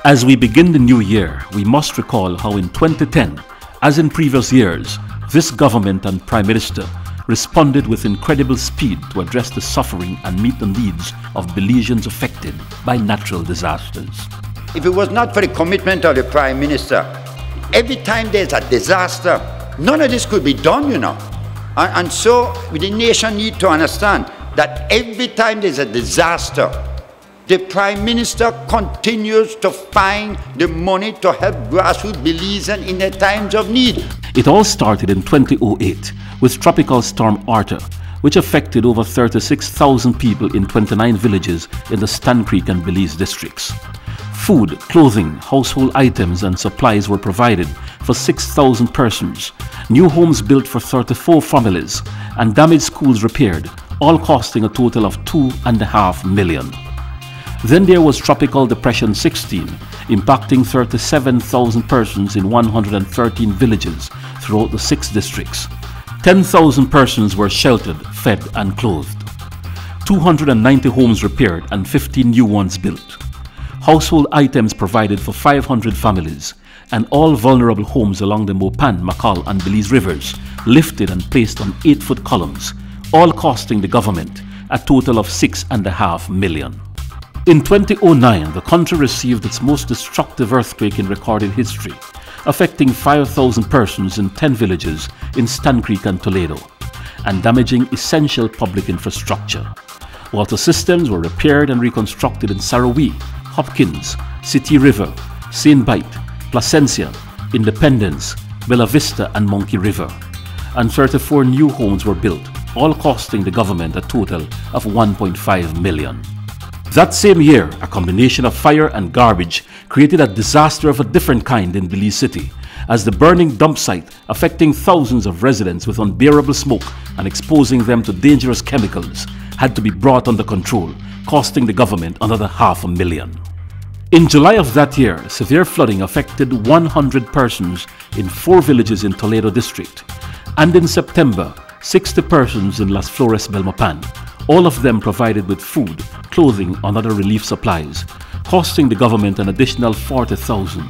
As we begin the new year, we must recall how in 2010, as in previous years, this government and Prime Minister responded with incredible speed to address the suffering and meet the needs of Belizeans affected by natural disasters. If it was not for the commitment of the Prime Minister, every time there's a disaster, none of this could be done, you know. And so the nation needs to understand that every time there's a disaster, the Prime Minister continues to find the money to help grassroots Belizeans in their times of need. It all started in 2008 with Tropical Storm Arthur, which affected over 36,000 people in 29 villages in the Stan Creek and Belize districts. Food, clothing, household items and supplies were provided for 6,000 persons, new homes built for 34 families, and damaged schools repaired, all costing a total of $2.5 million. Then there was Tropical Depression 16, impacting 37,000 persons in 113 villages throughout the 6 districts. 10,000 persons were sheltered, fed and clothed. 290 homes repaired and 15 new ones built. Household items provided for 500 families, and all vulnerable homes along the Mopan, Makal and Belize rivers lifted and placed on 8-foot columns, all costing the government a total of $6.5 million. In 2009, the country received its most destructive earthquake in recorded history, affecting 5,000 persons in 10 villages in Stan Creek and Toledo, and damaging essential public infrastructure. Water systems were repaired and reconstructed in Sarawee, Hopkins, City River, St. Bite, Placencia, Independence, Bella Vista and Monkey River, and 34 new homes were built, all costing the government a total of $1.5 million. That same year, a combination of fire and garbage created a disaster of a different kind in Belize City, as the burning dump site affecting thousands of residents with unbearable smoke and exposing them to dangerous chemicals had to be brought under control, costing the government another $500,000. In July of that year, severe flooding affected 100 persons in 4 villages in Toledo district, and in September, 60 persons in Las Flores, Belmopan, all of them provided with food, clothing and other relief supplies, costing the government an additional $40,000.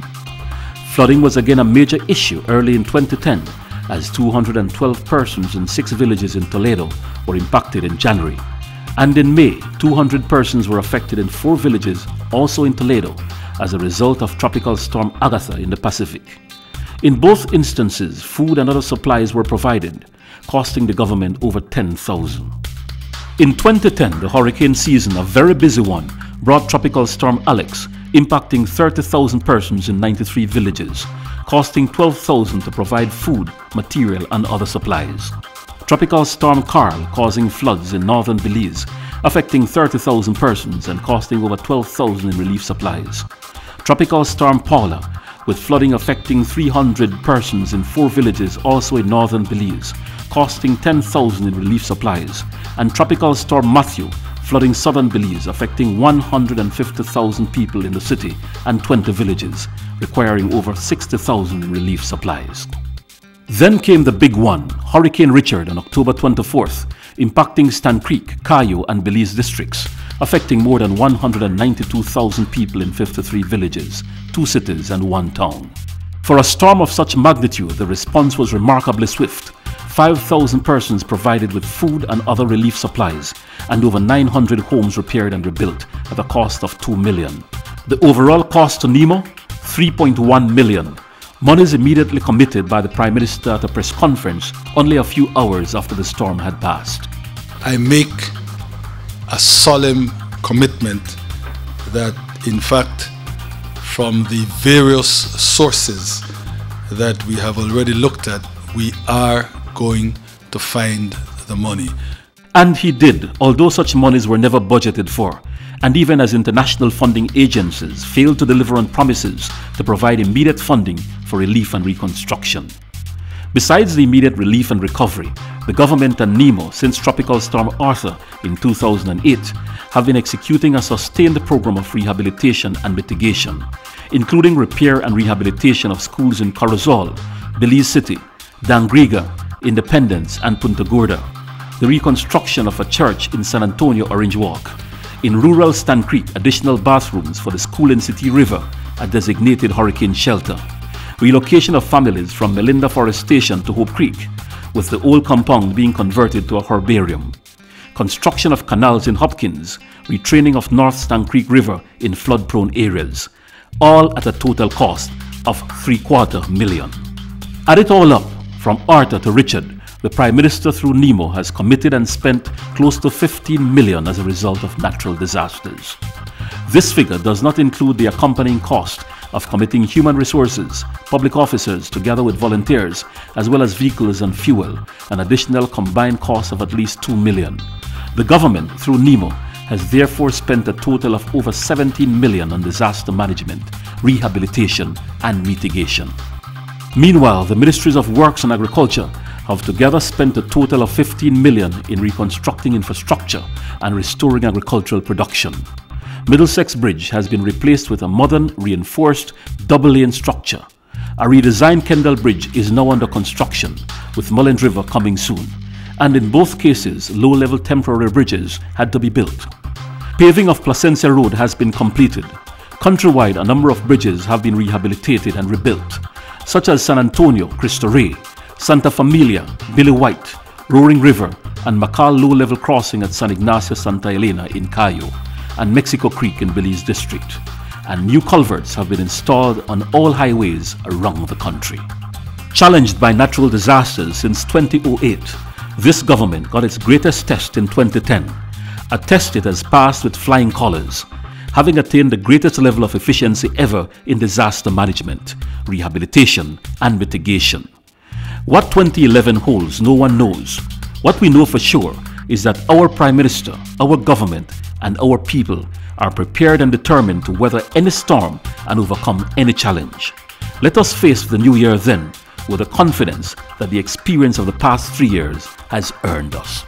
Flooding was again a major issue early in 2010, as 212 persons in 6 villages in Toledo were impacted in January. And in May, 200 persons were affected in 4 villages, also in Toledo, as a result of Tropical Storm Agatha in the Pacific. In both instances, food and other supplies were provided, costing the government over $10,000. In 2010, the hurricane season, a very busy one, brought Tropical Storm Alex, impacting 30,000 persons in 93 villages, costing $12,000 to provide food, material and other supplies. Tropical Storm Carl, causing floods in northern Belize, affecting 30,000 persons and costing over $12,000 in relief supplies. Tropical Storm Paula, with flooding affecting 300 persons in 4 villages also in northern Belize, costing $10,000 in relief supplies, and Tropical Storm Matthew, flooding southern Belize, affecting 150,000 people in the city and 20 villages, requiring over $60,000 in relief supplies. Then came the big one, Hurricane Richard on October 24th, impacting Stan Creek, Cayo and Belize districts, affecting more than 192,000 people in 53 villages, 2 cities and 1 town. For a storm of such magnitude, the response was remarkably swift. 5,000 persons provided with food and other relief supplies, and over 900 homes repaired and rebuilt at a cost of $2 million. The overall cost to Nemo, $3.1 million. Monies immediately committed by the Prime Minister at a press conference only a few hours after the storm had passed. I make a solemn commitment that, in fact, from the various sources that we have already looked at, we are going to find the money. And he did, although such monies were never budgeted for, and even as international funding agencies failed to deliver on promises to provide immediate funding for relief and reconstruction. Besides the immediate relief and recovery, the government and Nemo, since Tropical Storm Arthur in 2008, have been executing a sustained program of rehabilitation and mitigation, including repair and rehabilitation of schools in Corozal, Belize City, Dangriga, Independence and Punta Gorda, the reconstruction of a church in San Antonio Orange Walk, in rural Stan Creek, additional bathrooms for the school in City River, a designated hurricane shelter, relocation of families from Melinda Forest Station to Hope Creek, with the old compound being converted to a herbarium, construction of canals in Hopkins, retraining of North Stann Creek River in flood-prone areas, all at a total cost of $750,000. Add it all up, from Arthur to Richard, the Prime Minister through Nemo has committed and spent close to $15 million as a result of natural disasters. This figure does not include the accompanying cost of committing human resources, public officers together with volunteers, as well as vehicles and fuel, an additional combined cost of at least $2 million. The government, through Nemo, has therefore spent a total of over $17 million on disaster management, rehabilitation and mitigation. Meanwhile, the Ministries of Works and Agriculture have together spent a total of $15 million in reconstructing infrastructure and restoring agricultural production. Middlesex Bridge has been replaced with a modern, reinforced, double-lane structure. A redesigned Kendall Bridge is now under construction, with Mullins River coming soon. And in both cases, low-level temporary bridges had to be built. Paving of Placencia Road has been completed. Countrywide, a number of bridges have been rehabilitated and rebuilt, such as San Antonio, Cristo Rey, Santa Familia, Billy White, Roaring River, and Macal low-level crossing at San Ignacio Santa Elena in Cayo, and Mexico Creek in Belize District. And new culverts have been installed on all highways around the country. Challenged by natural disasters since 2008, this government got its greatest test in 2010, a test it has passed with flying colours, having attained the greatest level of efficiency ever in disaster management, rehabilitation and mitigation. What 2011 holds, no one knows. What we know for sure is that our Prime Minister, our government and our people are prepared and determined to weather any storm and overcome any challenge. Let us face the new year then with the confidence that the experience of the past 3 years has earned us.